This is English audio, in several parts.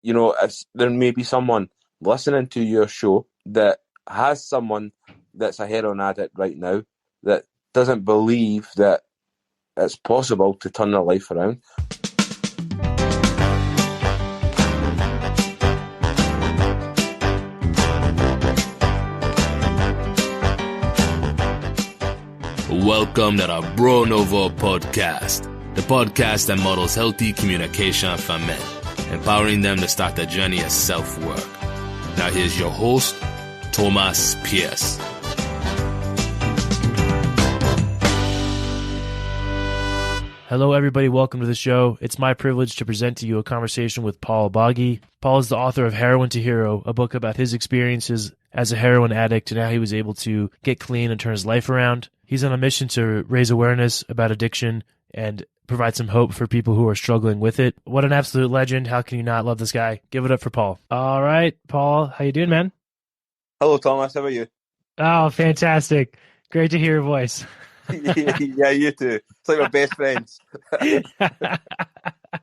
there may be someone listening to your show that has someone that's a heroin addict right now that doesn't believe that it's possible to turn their life around. Welcome to the Nouveau podcast, the podcast that models healthy communication for men, empowering them to start the journey of self-work. Now here's your host, Thomas Pierce. Hello, everybody. Welcome to the show. It's my privilege to present to you a conversation with Paul Boggie. Paul is the author of Heroin to Hero, a book about his experiences as a heroin addict and how he was able to get clean and turn his life around. He's on a mission to raise awareness about addiction and provide some hope for people who are struggling with it. What an absolute legend. How can you not love this guy? Give it up for Paul. All right, Paul, how you doing, man? Hello, Thomas. How are you? Oh, fantastic. Great to hear your voice. Yeah, you too. It's like we're best friends.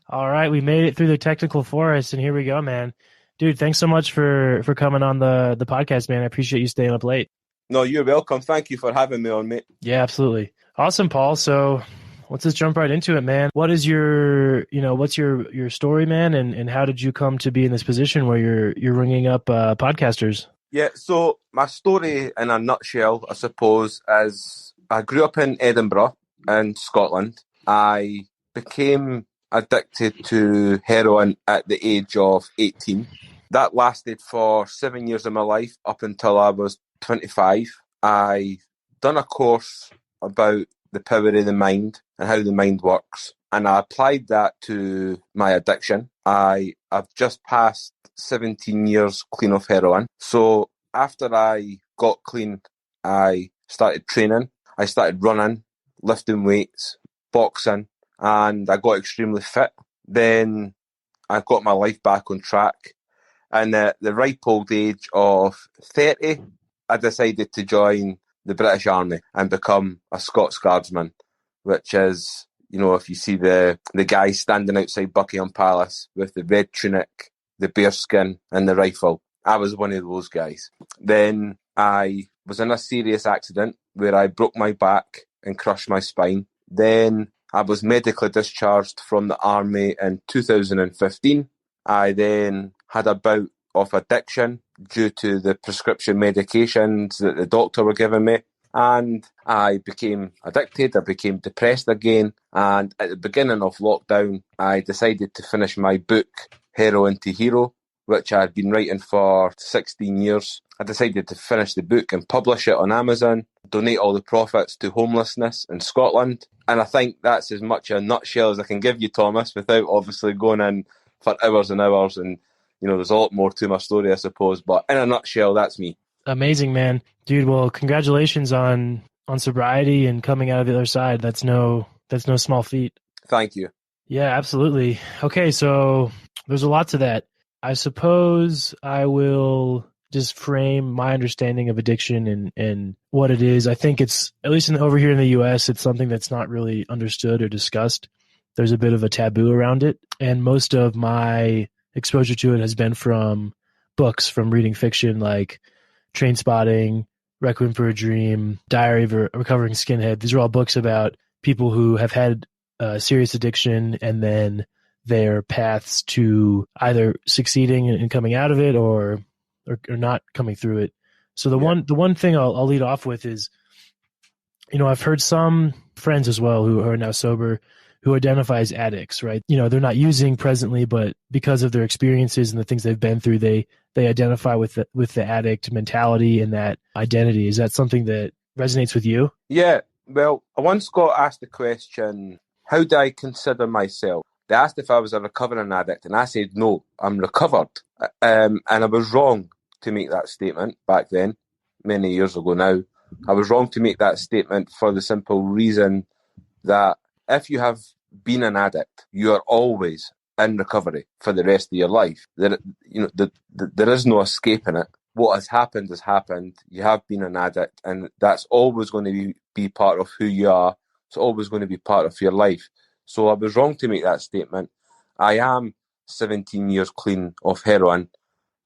All right, we made it through the technical forest, and here we go, man. Dude, thanks so much for coming on the podcast, man. I appreciate you staying up late. No, you're welcome. Thank you for having me on, mate. Yeah, absolutely. Awesome, Paul. So let's just jump right into it, man. What is what's your story, man? And how did you come to be in this position where you're ringing up podcasters? Yeah, so my story in a nutshell, I suppose, is I grew up in Edinburgh in Scotland. I became addicted to heroin at the age of 18. That lasted for 7 years of my life up until I was 25. I done a course about the power of the mind and how the mind works, and I applied that to my addiction. I've just passed 17 years clean of heroin. So after I got clean, I started training. I started running, lifting weights, boxing, and I got extremely fit. Then I got my life back on track. And at the ripe old age of 30, I decided to join the British Army and become a Scots Guardsman, which is, if you see the guy standing outside Buckingham Palace with the red tunic, the bearskin and the rifle, I was one of those guys. Then I was in a serious accident where I broke my back and crushed my spine. Then I was medically discharged from the army in 2015. I then had a bout of addiction due to the prescription medications that the doctor were giving me. And I became addicted, I became depressed again. And at the beginning of lockdown, I decided to finish my book, Heroin to Hero, which I'd been writing for 16 years. I decided to finish the book and publish it on Amazon, donate all the profits to homelessness in Scotland. And I think that's as much a nutshell as I can give you, Thomas, without obviously going in for hours and hours. And, there's a lot more to my story, I suppose. But in a nutshell, that's me. Amazing, man. Dude, well, congratulations on sobriety and coming out of the other side. That's no small feat. Thank you. Yeah, absolutely. Okay, so there's a lot to that. I suppose I will just frame my understanding of addiction and what it is. I think it's, at least over here in the U.S., it's something that's not really understood or discussed. There's a bit of a taboo around it. And most of my exposure to it has been from books, from reading fiction like Trainspotting, Requiem for a Dream, Diary of a Recovering Skinhead. These are all books about people who have had serious addiction and then their paths to either succeeding and coming out of it or not coming through it. So the one thing I'll lead off with is, I've heard some friends as well who are now sober who identify as addicts, right? They're not using presently, but because of their experiences and the things they've been through, they identify with the addict mentality and that identity. Is that something that resonates with you? Yeah. Well, I once got asked the question, how do I consider myself? They asked if I was a recovering addict, and I said, no, I'm recovered. And I was wrong to make that statement back then, many years ago now. I was wrong to make that statement for the simple reason that if you have been an addict, you are always in recovery for the rest of your life. There is no escaping it. What has happened has happened. You have been an addict, and that's always going to be part of who you are. It's always going to be part of your life. So I was wrong to make that statement. I am 17 years clean of heroin,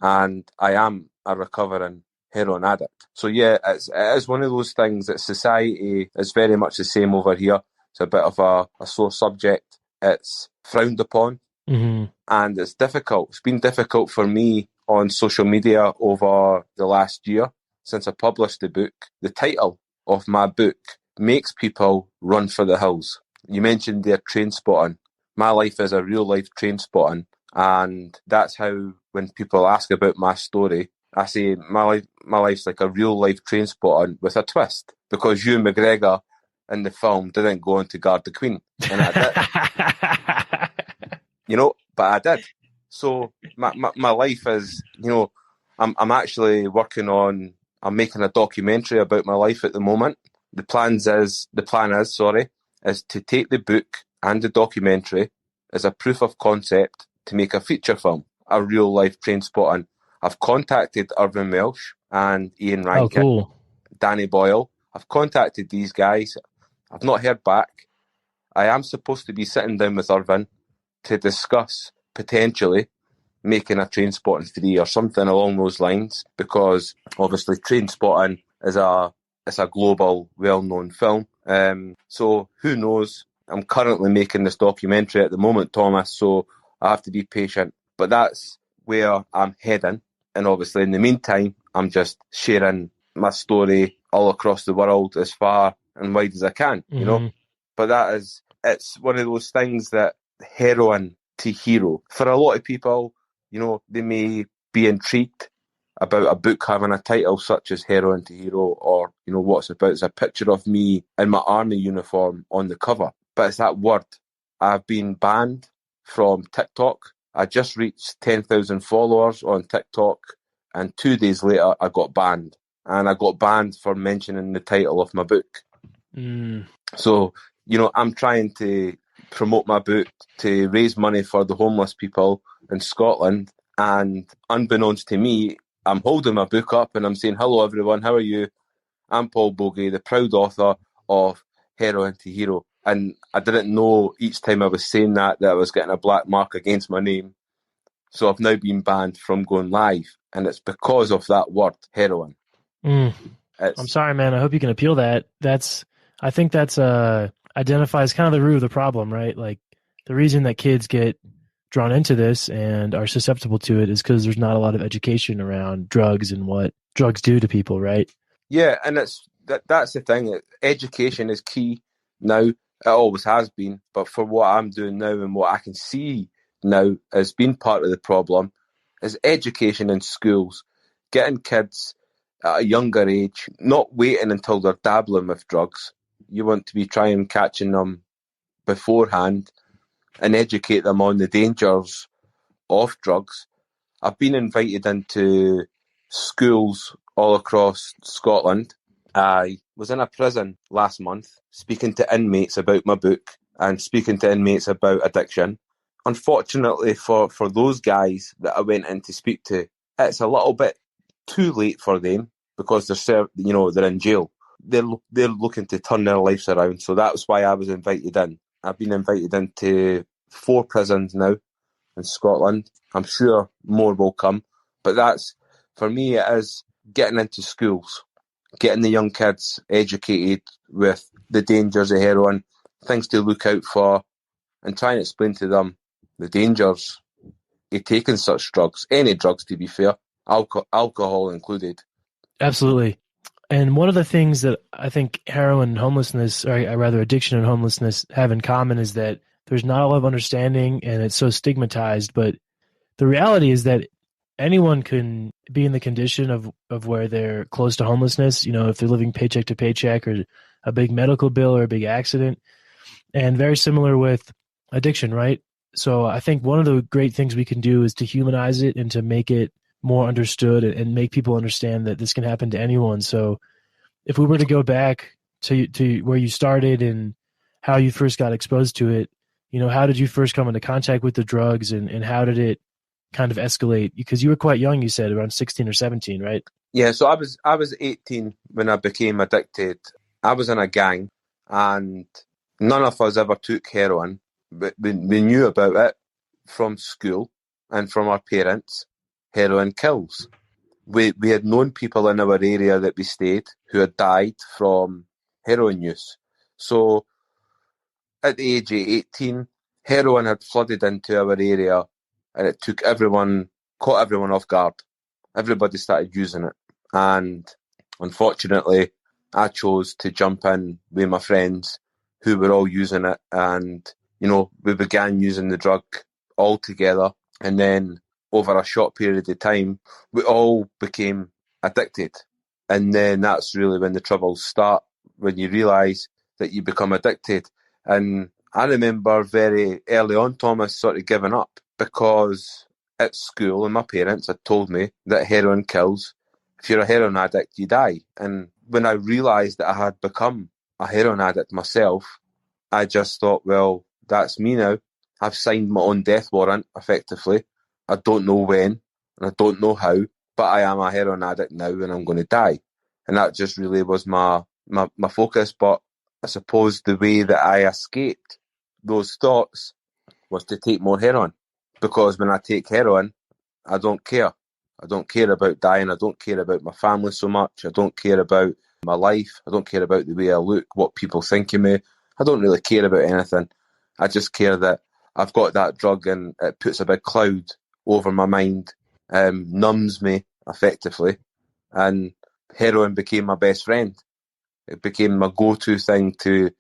and I am a recovering heroin addict. So yeah, it is one of those things that society is very much the same over here. It's a bit of a sore subject. It's frowned upon, and it's difficult. It's been difficult for me on social media over the last year since I published the book. The title of my book makes people run for the hills. You mentioned their train spotting. My life is a real life train spotting, and that's how when people ask about my story, I say my life's like a real life train spotting with a twist, because Ewan McGregor in the film didn't go on to guard the Queen, and I did. But I did. So my life is, I'm actually I'm making a documentary about my life at the moment. The plan is to take the book and the documentary as a proof of concept to make a feature film, a real life train spotting. I've contacted Irvin Welsh and Ian Rankin, Danny Boyle. I've contacted these guys. I've not heard back. I am supposed to be sitting down with Irvin to discuss potentially making a Train Spotting 3 or something along those lines, because obviously Train Spotting is a global, well-known film. So who knows? I'm currently making this documentary at the moment, Thomas, so I have to be patient. But that's where I'm heading. And obviously in the meantime, I'm just sharing my story all across the world as far and wide as I can, But it's one of those things that heroin to hero. For a lot of people, they may be intrigued about a book having a title such as Heroin to Hero, or, what it's about. It's a picture of me in my army uniform on the cover. But it's that word. I've been banned from TikTok. I just reached 10,000 followers on TikTok, and 2 days later I got banned. And I got banned for mentioning the title of my book. So, I'm trying to promote my book to raise money for the homeless people in Scotland. And unbeknownst to me, I'm holding my book up and I'm saying, "Hello everyone, how are you? I'm Paul Boggie, the proud author of Heroin to Hero." And I didn't know each time I was saying that I was getting a black mark against my name. So I've now been banned from going live. And it's because of that word, heroin. I'm sorry, man. I hope you can appeal that. I think that's identifies kind of the root of the problem, right? Like, the reason that kids get drawn into this and are susceptible to it is because there's not a lot of education around drugs and what drugs do to people, right? Yeah, and that's the thing. Education is key now. It always has been. But for what I'm doing now and what I can see now as being part of the problem is education in schools, getting kids at a younger age, not waiting until they're dabbling with drugs. You want to be trying catching them beforehand and educate them on the dangers of drugs. I've been invited into schools all across Scotland. I was in a prison last month speaking to inmates about my book and speaking to inmates about addiction. Unfortunately for those guys that I went in to speak to, it's a little bit too late for them because they're in jail. They're looking to turn their lives around. So that's why I was invited in. I've been invited into 4 prisons now in Scotland. I'm sure more will come. But for me, it is getting into schools, getting the young kids educated with the dangers of heroin, things to look out for, and trying to explain to them the dangers of taking such drugs. Any drugs, to be fair, alcohol included. Absolutely. And one of the things that I think heroin and homelessness, or rather addiction and homelessness, have in common is that there's not a lot of understanding and it's so stigmatized. But the reality is that anyone can be in the condition of where they're close to homelessness, if they're living paycheck to paycheck or a big medical bill or a big accident. And very similar with addiction, right? So I think one of the great things we can do is to humanize it and to make it more understood and make people understand that this can happen to anyone. So if we were to go back to where you started and how you first got exposed to it, how did you first come into contact with the drugs and how did it kind of escalate? Because you were quite young, you said around 16 or 17, right? Yeah, so I was 18 when I became addicted. I was in a gang and none of us ever took heroin, but we knew about it from school. and from our parents, heroin kills. We had known people in our area that we stayed who had died from heroin use. So at the age of 18, heroin had flooded into our area, and it caught everyone off guard. Everybody started using it. And unfortunately, I chose to jump in with my friends who were all using it. And, we began using the drug all together. And then over a short period of time, we all became addicted. And then that's really when the troubles start, when you realise that you become addicted. And I remember very early on, Thomas, sort of giving up because at school and my parents had told me that heroin kills. If you're a heroin addict, you die. And when I realised that I had become a heroin addict myself, I just thought, well, that's me now. I've signed my own death warrant, effectively. I don't know when, and I don't know how, but I am a heroin addict now, and I'm going to die. And that just really was my focus. But I suppose the way that I escaped those thoughts was to take more heroin. Because when I take heroin, I don't care. I don't care about dying. I don't care about my family so much. I don't care about my life. I don't care about the way I look, what people think of me. I don't really care about anything. I just care that I've got that drug and it puts a big cloud over my mind, numbs me effectively, and heroin became my best friend. It became my go-to thing to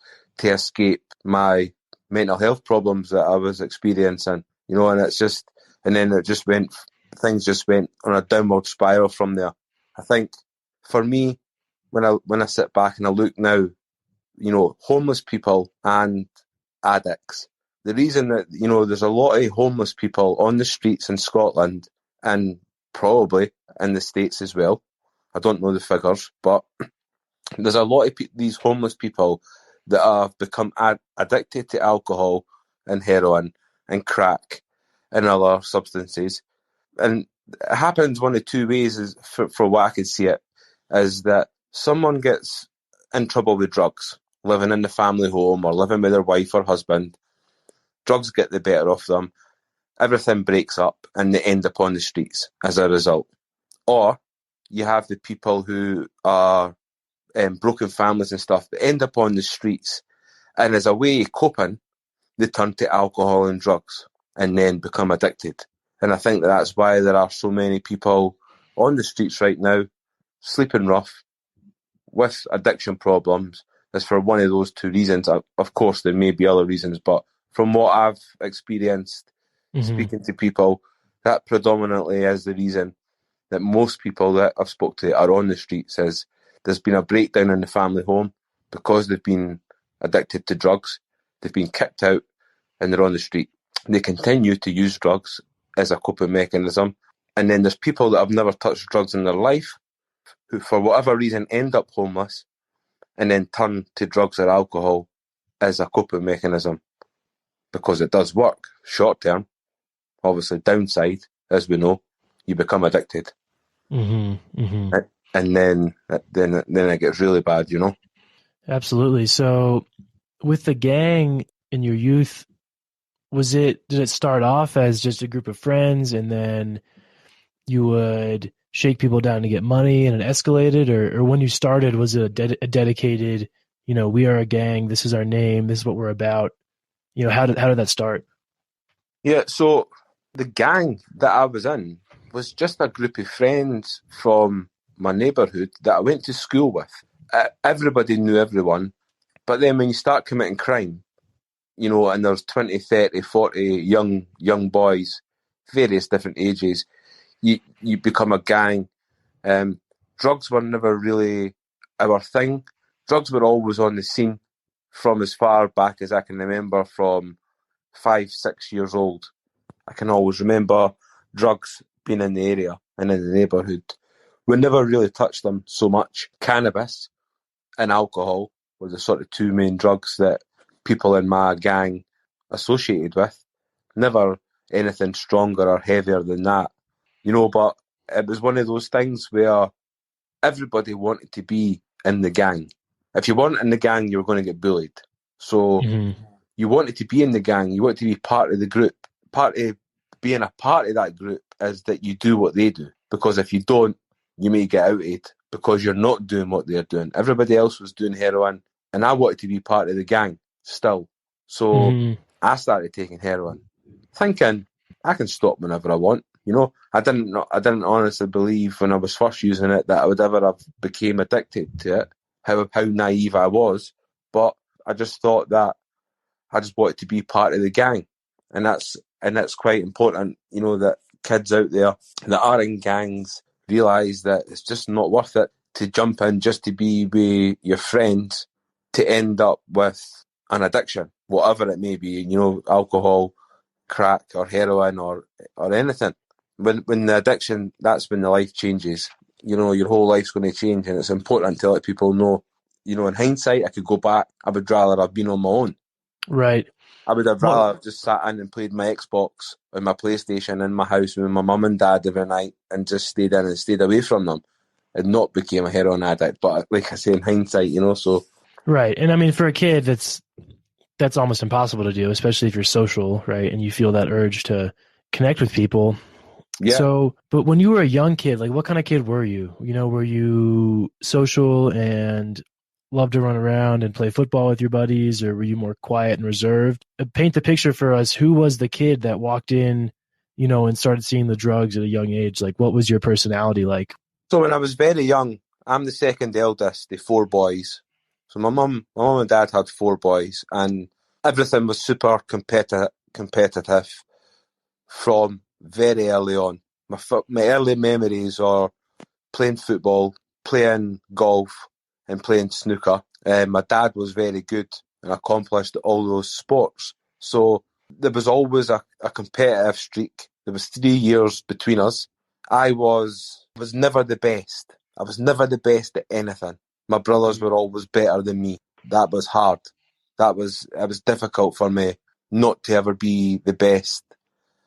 escape my mental health problems that I was experiencing, and then things just went on a downward spiral from there. I think for me, when I sit back and I look now, homeless people and addicts, the reason that, there's a lot of homeless people on the streets in Scotland and probably in the States as well. I don't know the figures, but there's a lot of these homeless people that have become addicted to alcohol and heroin and crack and other substances. And it happens one of two ways, is for what I can see it, is that someone gets in trouble with drugs, living in the family home or living with their wife or husband. Drugs get the better of them. Everything breaks up and they end up on the streets as a result. Or you have the people who are broken families and stuff that end up on the streets, and as a way of coping, they turn to alcohol and drugs and then become addicted. And I think that's why there are so many people on the streets right now, sleeping rough, with addiction problems. Is for one of those two reasons. Of course, there may be other reasons, but from what I've experienced speaking to people, that predominantly is the reason that most people that I've spoke to are on the streets. Is there's been a breakdown in the family home because they've been addicted to drugs. They've been kicked out and they're on the street. They continue to use drugs as a coping mechanism. And then there's people that have never touched drugs in their life who, for whatever reason, end up homeless and then turn to drugs or alcohol as a coping mechanism because it does work short term. Obviously, downside, as we know, you become addicted. And then it gets really bad, Absolutely. So with the gang in your youth, did it start off as just a group of friends and then you would shake people down to get money and it escalated? Or when you started, was it a dedicated, we are a gang, this is our name, this is what we're about? How did that start? Yeah, so the gang that I was in was just a group of friends from my neighbourhood that I went to school with. Everybody knew everyone, but then when you start committing crime, and there's 20, 30, 40 young boys, various different ages, you become a gang. Drugs were never really our thing. Drugs were always on the scene from as far back as I can remember, from 5, 6 years old. I can always remember drugs being in the area and in the neighbourhood. We never really touched them so much. Cannabis and alcohol were the sort of two main drugs that people in my gang associated with. Never anything stronger or heavier than that. But it was one of those things where everybody wanted to be in the gang. If you weren't in the gang, you were going to get bullied. So you wanted to be in the gang. You wanted to be part of the group, part of being a part of that group is that you do what they do. Because if you don't, you may get outed because you're not doing what they're doing. Everybody else was doing heroin, and I wanted to be part of the gang still. So I started taking heroin, thinking I can stop whenever I want. You know, I didn't honestly believe when I was first using it that I would ever have became addicted to it. How naive I was, but I just thought that I just wanted to be part of the gang, and that's quite important. You know, that kids out there that are in gangs realise that it's just not worth it to jump in just to be with your friends to end up with an addiction, whatever it may be. You know, alcohol, crack, or heroin, or anything. When the addiction, that's when the life changes. You know, your whole life's going to change, and it's important to let people know. You know, in hindsight, I could go back. I would rather have been on my own. Right. I would have rather have just sat in and played my Xbox and my PlayStation in my house with my mum and dad every night and just stayed in and stayed away from them and not became a heroin addict. But like I say, in hindsight, you know, so. Right. And I mean, for a kid, that's almost impossible to do, especially if you're social, right? And you feel that urge to connect with people. Yeah. So, but when you were a young kid, like what kind of kid were you? You know, were you social and loved to run around and play football with your buddies, or were you more quiet and reserved? Paint the picture for us. Who was the kid that walked in, you know, and started seeing the drugs at a young age? Like, what was your personality like? So when I was very young, I'm the second eldest of 4 boys. So my mum and dad had 4 boys, and everything was super competitive from very early on. My early memories are playing football, playing golf, and playing snooker. My dad was very good and accomplished at all those sports. So there was always a competitive streak. There was 3 years between us. I was never the best. I was never the best at anything. My brothers were always better than me. That was hard. It was difficult for me not to ever be the best.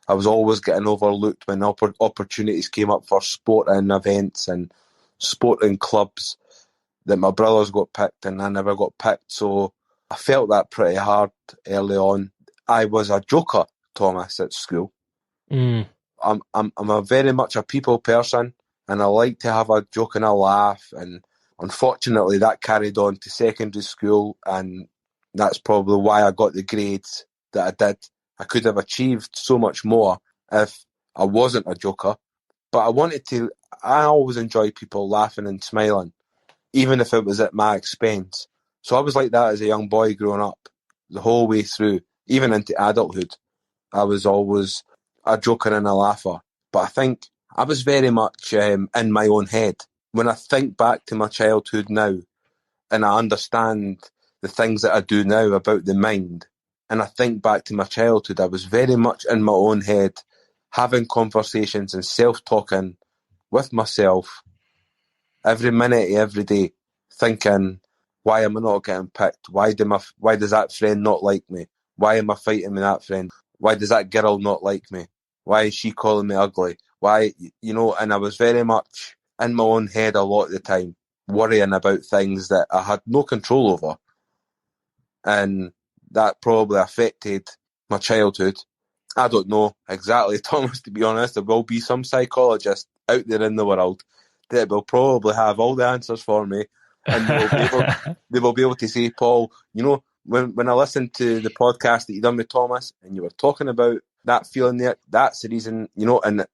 I was always getting overlooked when opportunities came up for sporting events and sporting clubs, that my brothers got picked and I never got picked. So I felt that pretty hard early on. I was a joker, Thomas, at school. I'm a very much a people person, and I like to have a joke and a laugh. And unfortunately, that carried on to secondary school, and that's probably why I got the grades that I did. I could have achieved so much more if I wasn't a joker, but I always enjoyed people laughing and smiling, even if it was at my expense. So I was like that as a young boy growing up, the whole way through, even into adulthood. I was always a joker and a laugher. But I think I was very much in my own head. When I think back to my childhood now, and I understand the things that I do now about the mind, and I think back to my childhood, I was very much in my own head, having conversations and self-talking with myself every minute, every day, thinking, why am I not getting picked? Why does that friend not like me? Why am I fighting with that friend? Why does that girl not like me? Why is she calling me ugly? Why, you know, and I was very much in my own head a lot of the time, worrying about things that I had no control over. And that probably affected my childhood. I don't know exactly, Thomas, to be honest. There will be some psychologist out there in the world that will probably have all the answers for me, and they will be able to say, Paul, you know, when I listened to the podcast that you done with Thomas and you were talking about that feeling there, that's the reason, you know, and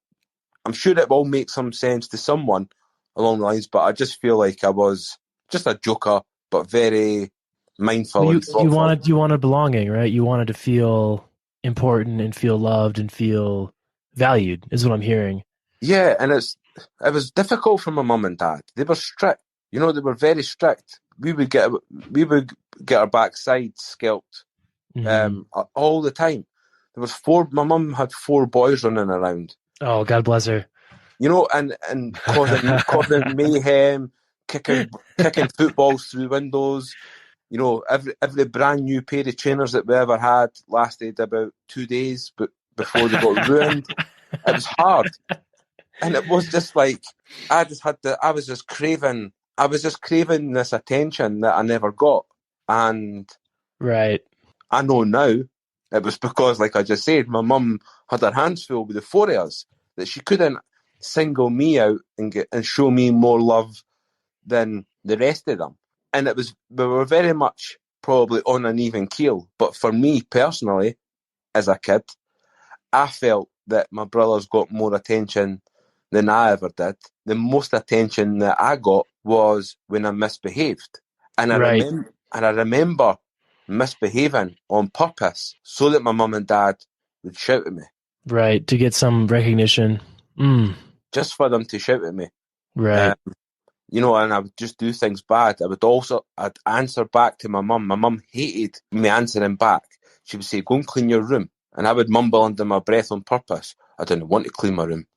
I'm sure it will make some sense to someone along the lines, but I just feel like I was just a joker, but very mindful. Well, and thoughtful. you wanted belonging, right? You wanted to feel important and feel loved and feel valued, is what I'm hearing. Yeah, and it was difficult for my mum and dad. They were strict. You know, they were very strict. We would get our backside scalped all the time. There was 4. My mum had 4 boys running around. Oh, God bless her. You know, and causing mayhem, kicking footballs through windows. You know, every brand new pair of trainers that we ever had lasted about 2 days, but before they got ruined. It was hard. And it was just like, I was just craving this attention that I never got. And right. I know now It was because, like I just said, my mum had her hands full with the four of us, that she couldn't single me out and show me more love than the rest of them. And we were very much probably on an even keel. But for me personally, as a kid, I felt that my brothers got more attention than I ever did. The most attention that I got was when I misbehaved. And Right. I remember misbehaving on purpose so that my mum and dad would shout at me. Right. To get some recognition. Just for them to shout at me. Right. And I would just do things bad. I'd answer back to my mum. My mum hated me answering back. She would say, go and clean your room. And I would mumble under my breath on purpose. I didn't want to clean my room.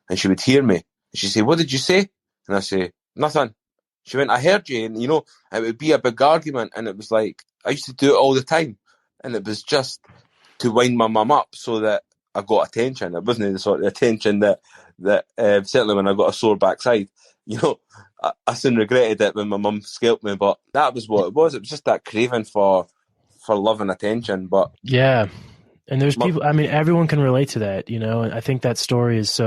And she would hear me. And she'd say, what did you say? And I say, nothing. She went, I heard you. And, it would be a big argument. And it was like, I used to do it all the time. And it was just to wind my mum up so that I got attention. It wasn't the sort of attention that certainly when I got a sore backside, I soon regretted it when my mum scalped me. But that was what it was. It was just that craving for love and attention. But yeah. And there's people, I mean, everyone can relate to that, and I think that story is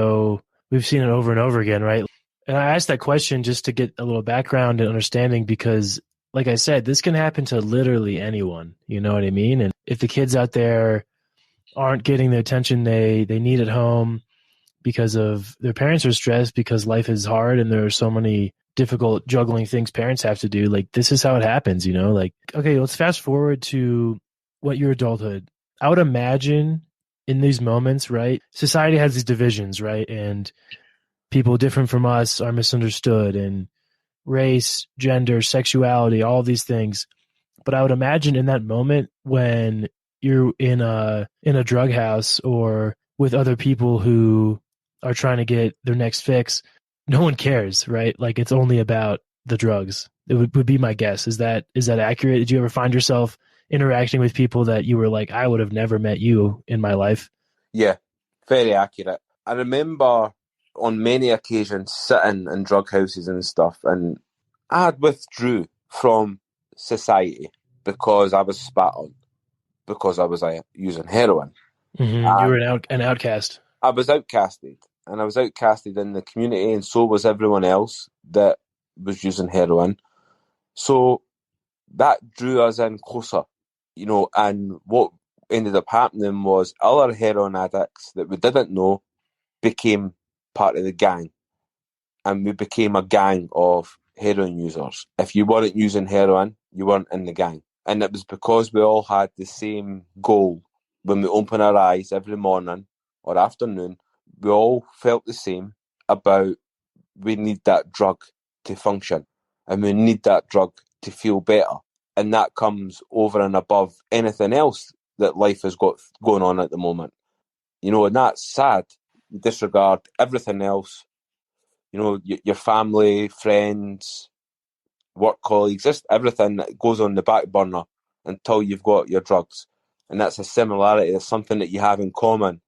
we've seen it over and over again, right? And I asked that question just to get a little background and understanding because, like I said, this can happen to literally anyone, you know what I mean? And if the kids out there aren't getting the attention they need at home because of their parents are stressed because life is hard and there are so many difficult juggling things parents have to do, like this is how it happens, like, okay, let's fast forward to your adulthood. I would imagine in these moments, right, society has these divisions, right? And people different from us are misunderstood, and race, gender, sexuality, all these things. But I would imagine in that moment when you're in a drug house or with other people who are trying to get their next fix, no one cares, right? Like it's only about the drugs. It would be my guess. Is that accurate? Did you ever find yourself interacting with people that you were like, I would have never met you in my life? Yeah, very accurate. I remember on many occasions sitting in drug houses and stuff, and I had withdrew from society because I was spat on, because I was using heroin. Mm-hmm. You were an outcast. I was outcasted, and I was outcasted in the community, and so was everyone else that was using heroin. So that drew us in closer, and what ended up happening was other heroin addicts that we didn't know became part of the gang, and we became a gang of heroin users. If you weren't using heroin, you weren't in the gang. And it was because we all had the same goal. When we open our eyes every morning or afternoon, we all felt the same about we need that drug to function, and we need that drug to feel better. And that comes over and above anything else that life has got going on at the moment. And that's sad. You disregard everything else, your family, friends, work colleagues, just everything that goes on the back burner until you've got your drugs. And that's a similarity. It's something that you have in common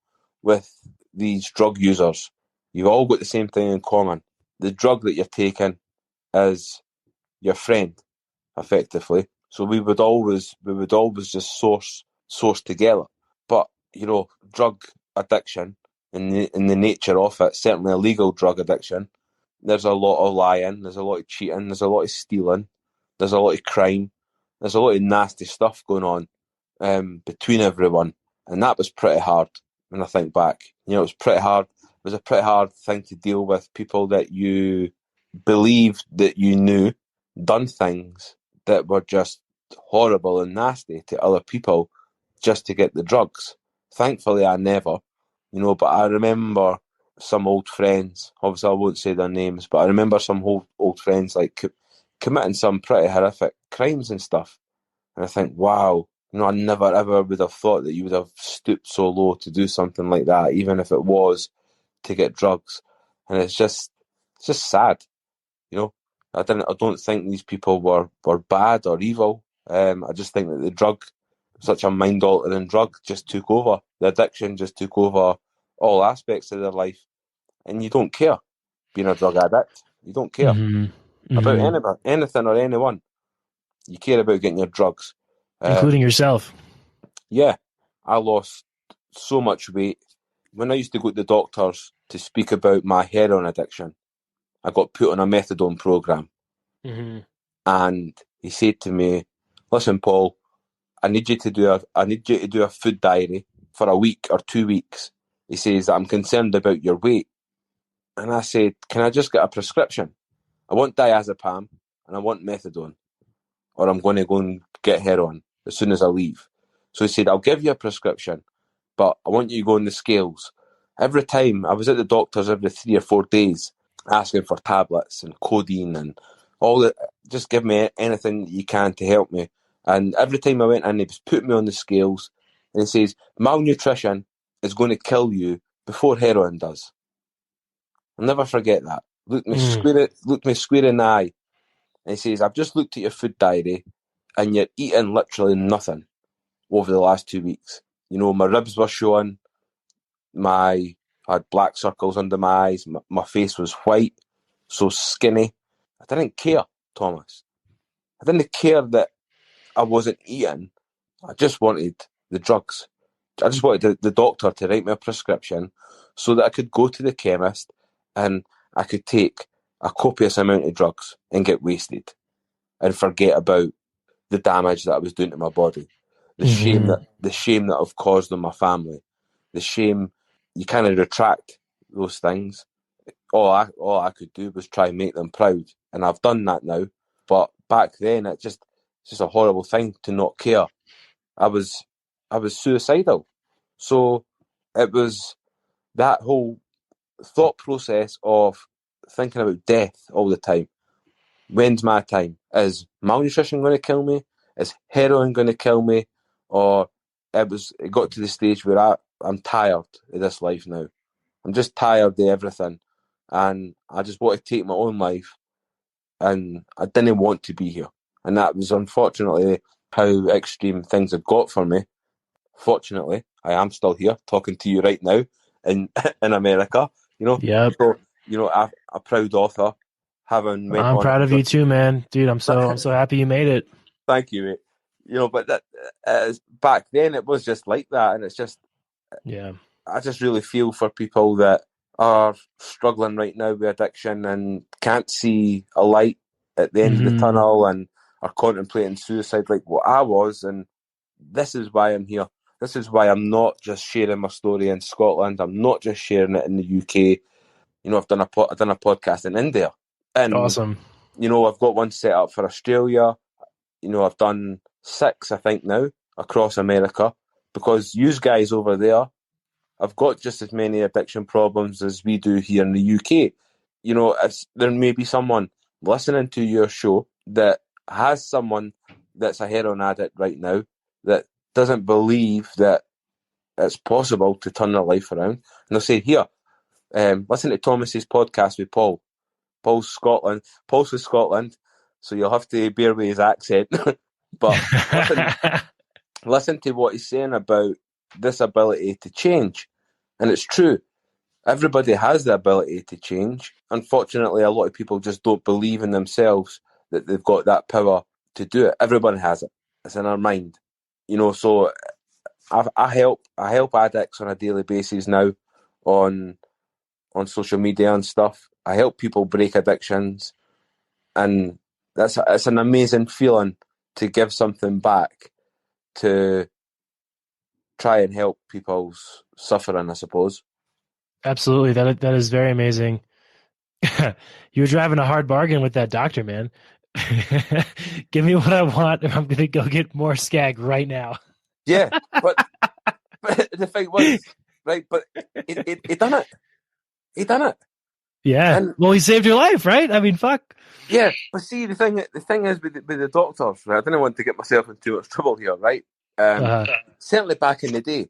with these drug users. You've all got the same thing in common. The drug that you're taking is your friend, effectively. So we would always just source together. But drug addiction in the nature of it, certainly illegal drug addiction, there's a lot of lying, there's a lot of cheating, there's a lot of stealing, there's a lot of crime, there's a lot of nasty stuff going on between everyone, and that was pretty hard when I think back. It was pretty hard. It was a pretty hard thing to deal with, people that you believed that you knew done things that were just horrible and nasty to other people just to get the drugs. Thankfully, I never, but I remember some old friends, obviously I won't say their names, but I remember some old friends like committing some pretty horrific crimes and stuff. And I think, wow, I never ever would have thought that you would have stooped so low to do something like that, even if it was to get drugs. And it's just sad. I don't think these people were bad or evil. I just think that the drug, such a mind-altering drug, just took over. The addiction just took over all aspects of their life, and you don't care being a drug addict. You don't care about anything or anyone. You care about getting your drugs, including yourself. Yeah, I lost so much weight. When I used to go to the doctors to speak about my heroin addiction, I got put on a methadone program. Mm-hmm. And he said to me, "Listen, Paul, I need you to do a food diary for a week or 2 weeks." He says that I'm concerned about your weight. And I said, "Can I just get a prescription? I want diazepam and I want methadone, or I'm going to go and get heroin as soon as I leave." So he said, "I'll give you a prescription, but I want you to go on the scales." Every time I was at the doctor's every 3 or 4 days asking for tablets and codeine and all that, just give me anything that you can to help me. And every time I went in, he was putting me on the scales and he says, "Malnutrition is going to kill you before heroin does." I'll never forget that. Looked me square in the eye. And he says, "I've just looked at your food diary and you're eating literally nothing over the last 2 weeks. You know, my ribs were showing, I had black circles under my eyes, my face was white, so skinny." I didn't care, Thomas. I didn't care that I wasn't eating. I just wanted the drugs. I just wanted the doctor to write me a prescription so that I could go to the chemist and I could take a copious amount of drugs and get wasted and forget about the damage that I was doing to my body, the shame that I've caused on my family, the shame. You kind of retract those things. All I could do was try and make them proud, and I've done that now. But back then, it's just a horrible thing to not care. I was suicidal, so it was that whole thought process of thinking about death all the time. When's my time? Is malnutrition going to kill me? Is heroin going to kill me? Or it got to the stage where I'm tired of this life now. I'm just tired of everything. And I just want to take my own life. And I didn't want to be here. And that was unfortunately how extreme things have got for me. Fortunately, I am still here talking to you right now in in America. You know, Yep. so a proud author, having went I'm on. proud of you too, man. Dude, I'm so happy you made it. Thank you, mate. You know, but that back then it was just like that, and it's just Yeah. I just really feel for people that are struggling right now with addiction and can't see a light at the end of the tunnel and are contemplating suicide like what I was. And this is why I'm here. This is why I'm not just sharing my story in Scotland. I'm not just sharing it in the UK. You know, I've done a podcast in India, and Awesome. you know, I've got one set up for Australia. You know, I've done 6, I think now, across America, because you guys over there have got just as many addiction problems as we do here in the UK. You know, there may be someone listening to your show that has someone that's a heroin addict right now that doesn't believe that it's possible to turn their life around. And they'll say, "Here, listen to Thomas's podcast with Paul. Paul's from Scotland, so you'll have to bear with his accent." But listen to what he's saying about this ability to change. And it's true. Everybody has the ability to change. Unfortunately, a lot of people just don't believe in themselves that they've got that power to do it. Everyone has it. It's in our mind. You know, so I help addicts on a daily basis now on social media and stuff. I help people break addictions, and it's an amazing feeling to give something back to try and help people's suffering, I suppose. Absolutely. That is very amazing. You were driving a hard bargain with that doctor, man. Give me what I want, or I'm gonna go get more skag right now. Yeah, but the thing was, right? But he done it. He done it. Yeah. And Well, he saved your life, right? I mean, fuck. yeah, but see, the thing is with the doctors, right? I didn't want to get myself in too much trouble here, right? Certainly back in the day,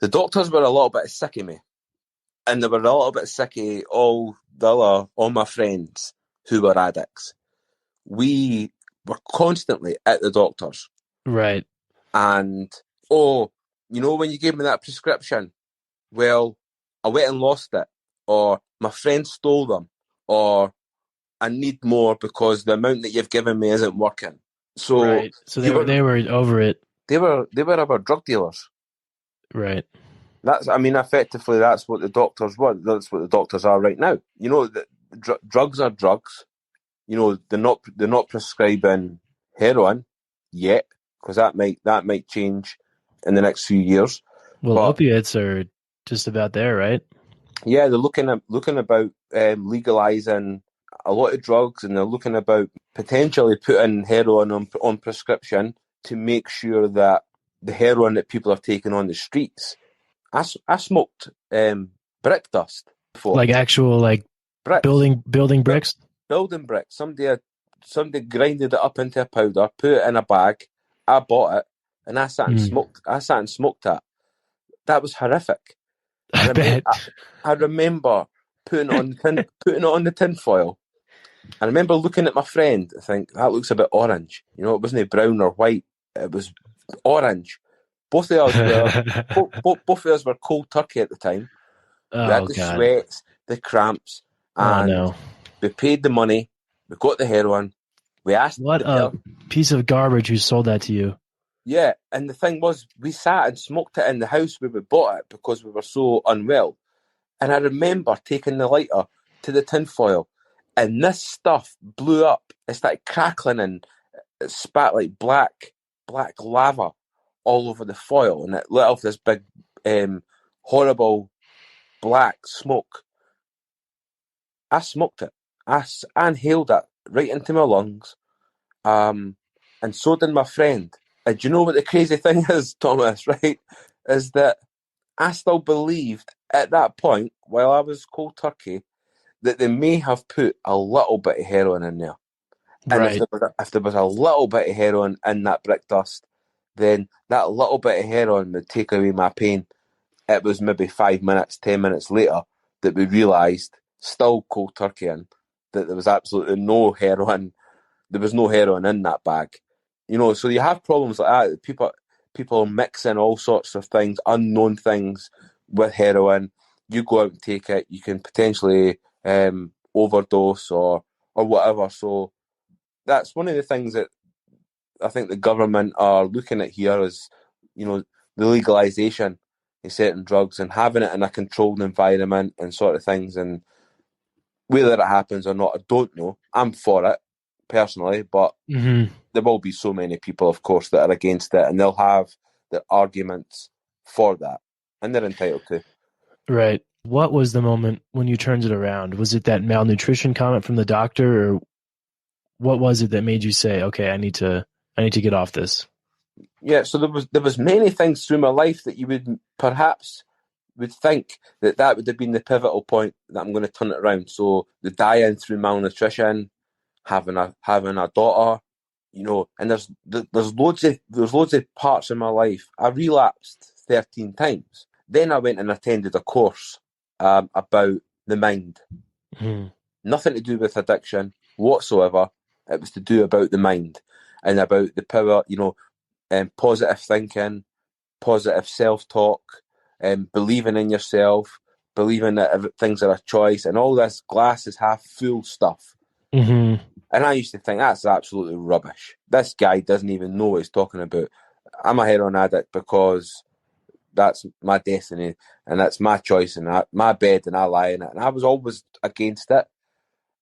the doctors were a little bit sick of me, and they were a little bit sick of all my friends who were addicts. We were constantly at the doctors, Right. and you know, when you gave me that prescription, well, I went and lost it, or my friend stole them, or I need more because the amount that you've given me isn't working. So Right. So they were over it. they were our drug dealers. Right. Effectively, that's what the doctors want. That's what the doctors are right now. You know, drugs are drugs. You know, they're not prescribing heroin yet, because that might change in the next few years. Well, But opiates are just about there, right? yeah, they're looking about legalizing a lot of drugs, and they're looking about potentially putting heroin on prescription to make sure that the heroin that people are taking on the streets. I smoked brick dust before. Like actual Bricks, building bricks. building bricks. Somebody grinded it up into a powder, put it in a bag. I bought it, and I sat and smoked. I sat and smoked that. That was horrific. I bet. I remember putting it on the tin foil. I remember looking at my friend. I think that looks a bit orange. You know, it wasn't brown or white. It was orange. Both of us both of us were cold turkey at the time. We had Oh the God. sweats, the cramps, and no. we paid the money. We got the heroin. We asked What a piece of garbage who sold that to you. Yeah, and the thing was, we sat and smoked it in the house where we bought it because we were so unwell. And I remember taking the lighter to the tinfoil, and this stuff blew up. It started crackling, and it spat like black lava all over the foil, and it lit off this big, horrible black smoke. I smoked it. I inhaled it right into my lungs, and so did my friend. And do you know what the crazy thing is, Thomas, right? Is that I still believed at that point, while I was cold turkey, that they may have put a little bit of heroin in there. And Right. if there was a little bit of heroin in that brick dust, then that little bit of heroin would take away my pain. It was maybe 5 minutes, 10 minutes later that we realised, still cold turkey in, that there was absolutely no heroin. There was no heroin in that bag. You know, so you have problems like that. People mixing all sorts of things, unknown things, with heroin. You go out and take it, you can potentially overdose or whatever. So that's one of the things that I think the government are looking at here is, you know, the legalization of certain drugs and having it in a controlled environment and sort of things. And whether it happens or not, I don't know. I'm for it personally, but there will be so many people, of course, that are against it, and they'll have their arguments for that, and they're entitled to. Right. What was the moment when you turned it around? Was it that malnutrition comment from the doctor, or what was it that made you say, "Okay, I need to get off this"? Yeah, so there was many things through my life that you would perhaps would think that would have been the pivotal point that I'm going to turn it around. So the dying through malnutrition, having a daughter, you know, and there's loads of parts in my life. I relapsed 13 times. Then I went and attended a course about the mind. Nothing to do with addiction whatsoever. It was to do about the mind and about the power, you know, positive thinking, positive self-talk, believing in yourself, believing that things are a choice, and all this glass is half full stuff. And I used to think that's absolutely rubbish. This guy doesn't even know what he's talking about. I'm a heroin addict because that's my destiny and that's my choice and my bed and I lie in it. And I was always against it.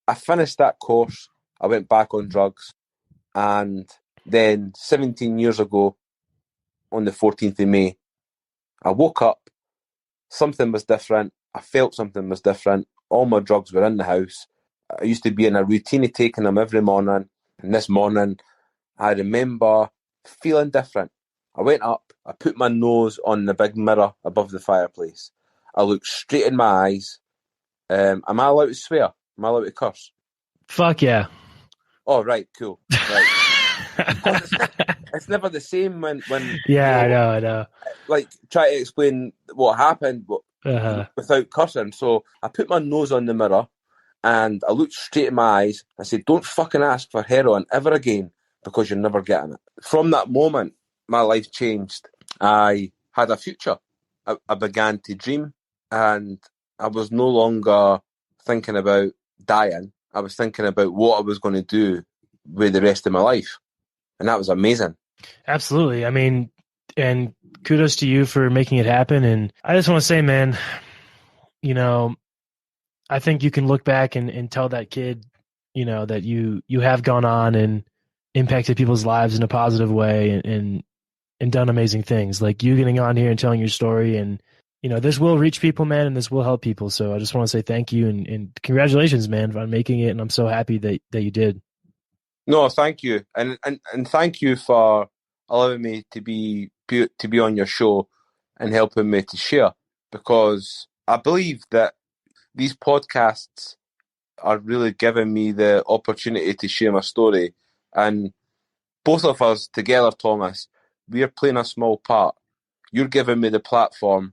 I finished that course. I went back on drugs. And then 17 years ago, on the 14th of May, I woke up. Something was different. I felt something was different. All my drugs were in the house. I used to be in a routine of taking them every morning. And this morning, I remember feeling different. I went up. I put my nose on the big mirror above the fireplace. I looked straight in my eyes. Am I allowed to swear? Am I allowed to curse? Fuck yeah. Oh, right, cool. Right. It's never the same when yeah, you know, I know. Like, try to explain what happened without cursing. So I put my nose on the mirror and I looked straight in my eyes. I said, don't fucking ask for heroin ever again because you're never getting it. From that moment, my life changed. I had a future. I began to dream, and I was no longer thinking about dying. I was thinking about what I was going to do with the rest of my life. And that was amazing. Absolutely. I mean, and kudos to you for making it happen. And I just want to say, man, you know, I think you can look back and tell that kid, you know, that you have gone on and impacted people's lives in a positive way and done amazing things. Like you getting on here and telling your story, and you know, this will reach people, man, and this will help people. So I just want to say thank you and congratulations, man, on making it. And I'm so happy that you did. No, thank you, and thank you for allowing me to be on your show and helping me to share, because I believe that these podcasts are really giving me the opportunity to share my story, and both of us together, Thomas, we are playing a small part. You're giving me the platform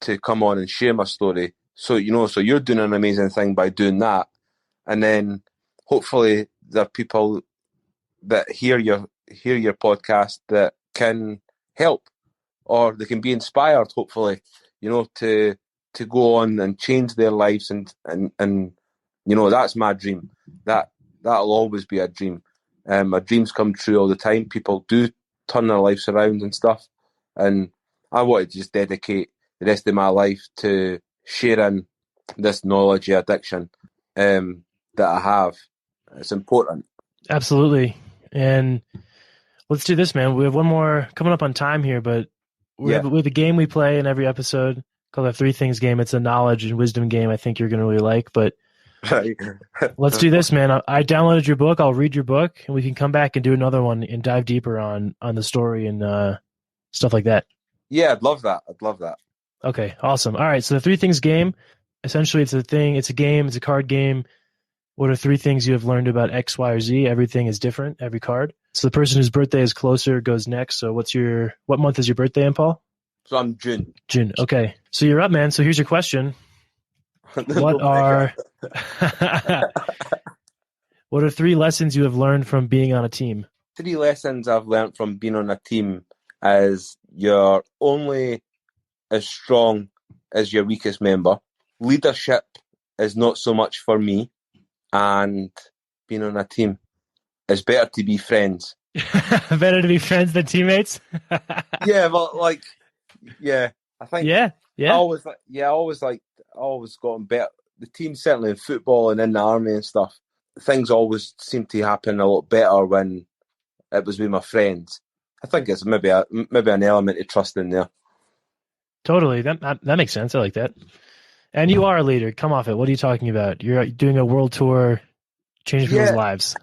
to come on and share my story. So, you know, so you're doing an amazing thing by doing that. And then hopefully there are people that hear your podcast that can help, or they can be inspired, hopefully, you know, to go on and change their lives, and you know, that's my dream. That'll always be a dream. My dreams come true all the time. People do turn their lives around and stuff, and I want to just dedicate the rest of my life to sharing this knowledge of addiction that I have. It's important. Absolutely. And let's do this, man. We have one more coming up on time here, but we have a game we play in every episode called the Three Things game. It's a knowledge and wisdom game I think you're going to really like, but let's do this, man. I downloaded your book. I'll read your book, and we can come back and do another one and dive deeper on the story and stuff like that. Yeah, I'd love that. Okay, awesome. All right, so the Three Things game, essentially it's a game, it's a card game. What are three things you have learned about X, Y, or Z? Everything is different, every card. So the person whose birthday is closer goes next. So what month is your birthday in, Paul? So I'm June. June, okay. So you're up, man. So here's your question. What are three lessons you have learned from being on a team? 3 lessons I've learned from being on a team is you're only as strong as your weakest member. Leadership is not so much for me, and being on a team, it's better to be friends. Better to be friends than teammates? Yeah, but I think yeah. I always gotten better. The team, certainly in football and in the army and stuff, things always seem to happen a lot better when it was with my friends. I think it's maybe an element of trust in there. Totally, that makes sense. I like that. And you are a leader. Come off it. What are you talking about? You're doing a world tour, changing people's lives.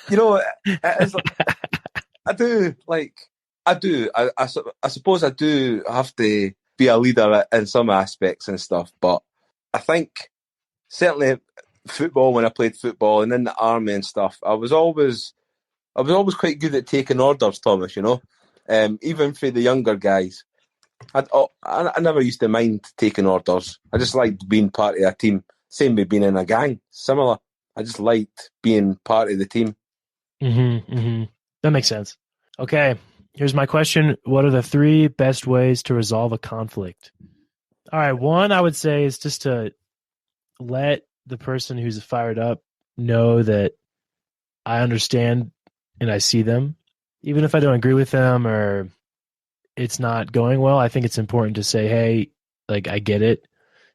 You know, it's I suppose I do have to be a leader in some aspects and stuff, but I think certainly football, when I played football and in the army and stuff, I was always quite good at taking orders, Thomas, you know, even for the younger guys. I never used to mind taking orders. I just liked being part of a team. Same with being in a gang. Similar. I just liked being part of the team. That makes sense. Okay, here's my question. What are the 3 best ways to resolve a conflict? All right, one I would say is just to let the person who's fired up know that I understand and I see them. Even if I don't agree with them or it's not going well, I think it's important to say, hey, like, I get it.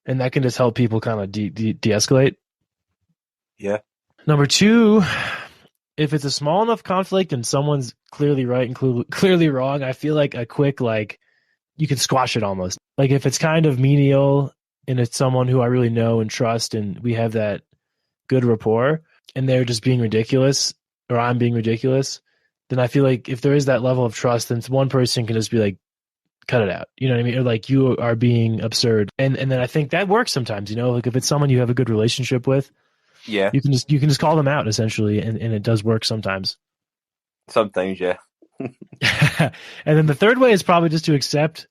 And that can just help people kind of de-escalate. Yeah. Number 2, if it's a small enough conflict and someone's clearly right and clearly wrong, I feel like a quick, you can squash it almost. Like if it's kind of menial and it's someone who I really know and trust and we have that good rapport and they're just being ridiculous or I'm being ridiculous, then I feel like if there is that level of trust, then one person can just be like, cut it out. You know what I mean? Or like, you are being absurd. And then I think that works sometimes, you know, like if it's someone you have a good relationship with, yeah, you can just call them out essentially. And it does work sometimes. Sometimes, yeah. And then the third way is probably just to accept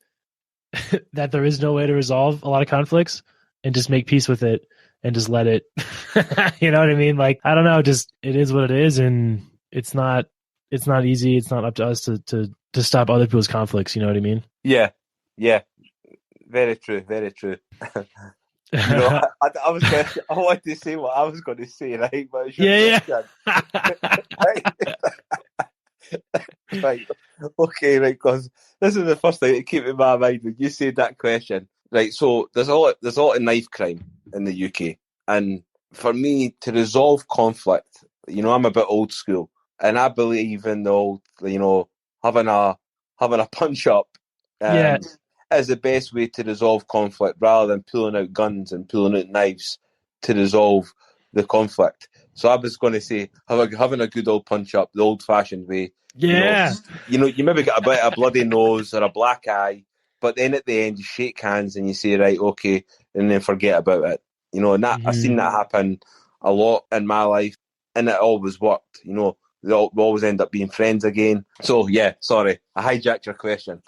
that there is no way to resolve a lot of conflicts and just make peace with it and just let it, you know what I mean? Like, I don't know, just, it is what it is. And it's not easy. It's not up to us to stop other people's conflicts. You know what I mean? Yeah. Very true. Very true. You know, I wanted to say what I was going to say, right? But yeah. Right. Okay, right, because this is the first thing that came to my mind when you said that question. Right, so there's a lot of knife crime in the UK. And for me to resolve conflict, I'm a bit old school. And I believe in the old, having a punch up Yeah. is the best way to resolve conflict rather than pulling out guns and pulling out knives to resolve the conflict. So I was going to say having a good old punch up, the old fashioned way. Yeah. You maybe get a bit of a bloody nose or a black eye, but then at the end you shake hands and you say, right, okay, and then forget about it. And that I've seen that happen a lot in my life, and it always worked. We always end up being friends again. So yeah, sorry, I hijacked your question.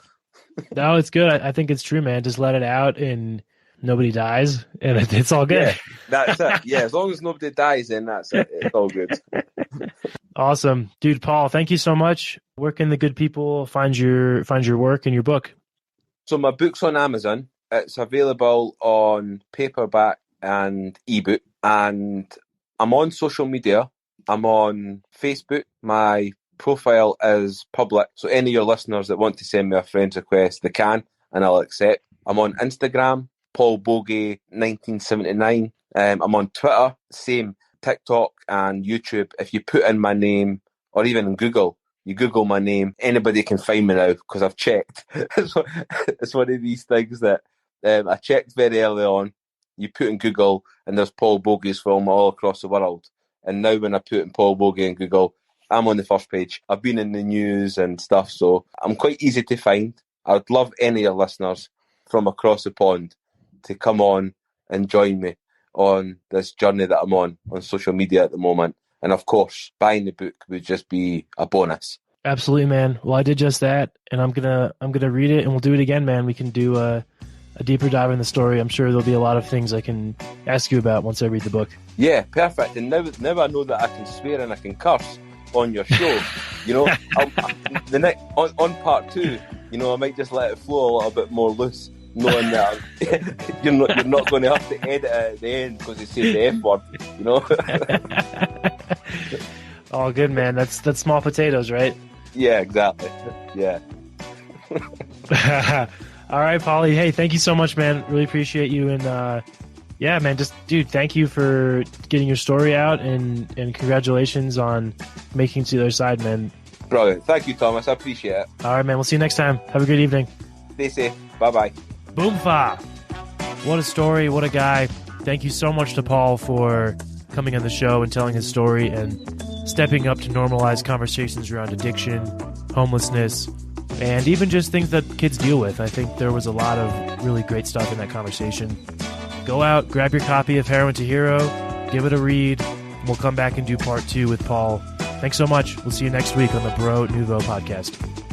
No, it's good. I think it's true, man. Just let it out and nobody dies, and it's all good. Yeah, that's it. Yeah, as long as nobody dies, then that's it. It's all good. Awesome. Dude, Paul, thank you so much. Where can the good people find your work and your book? So my book's on Amazon. It's available on paperback and ebook, and I'm on social media. I'm on Facebook. My profile is public, so any of your listeners that want to send me a friend's request, they can, and I'll accept. I'm on Instagram, Paul Boggie 1979. I'm on Twitter, same, TikTok and YouTube. If you put in my name, or even in Google, you Google my name, anybody can find me now because I've checked. It's one of these things that I checked very early on. You put in Google and there's Paul Boggie's film all across the world. And now when I put in Paul Boggie in Google, I'm on the first page. I've been in the news and stuff, so I'm quite easy to find. I would love any of your listeners from across the pond to come on and join me on this journey that I'm on social media at the moment. And of course, buying the book would just be a bonus. Absolutely, man. Well, I did just that, and I'm gonna read it, and we'll do it again, man. We can do a deeper dive in the story. I'm sure there'll be a lot of things I can ask you about once I read the book. Yeah, perfect. And now I know that I can swear and I can curse on your show. On part 2, I might just let it flow a little bit more loose, knowing that you're not going to have to edit it at the end because you say the F word. All good, man. That's small potatoes, right? Yeah, exactly. Yeah. All right, Paulie. Hey, thank you so much, man. Really appreciate you. And yeah, man, just dude, thank you for getting your story out, and congratulations on making it to the other side, man. Brilliant. Thank you, Thomas. I appreciate it. All right, man. We'll see you next time. Have a good evening. Stay safe. Bye-bye. Boomfa. What a story. What a guy. Thank you so much to Paul for coming on the show and telling his story and stepping up to normalize conversations around addiction, homelessness, and even just things that kids deal with. I think there was a lot of really great stuff in that conversation. Go out, grab your copy of Heroin to Hero, give it a read. We'll come back and do part 2 with Paul. Thanks so much. We'll see you next week on the Nouveau podcast.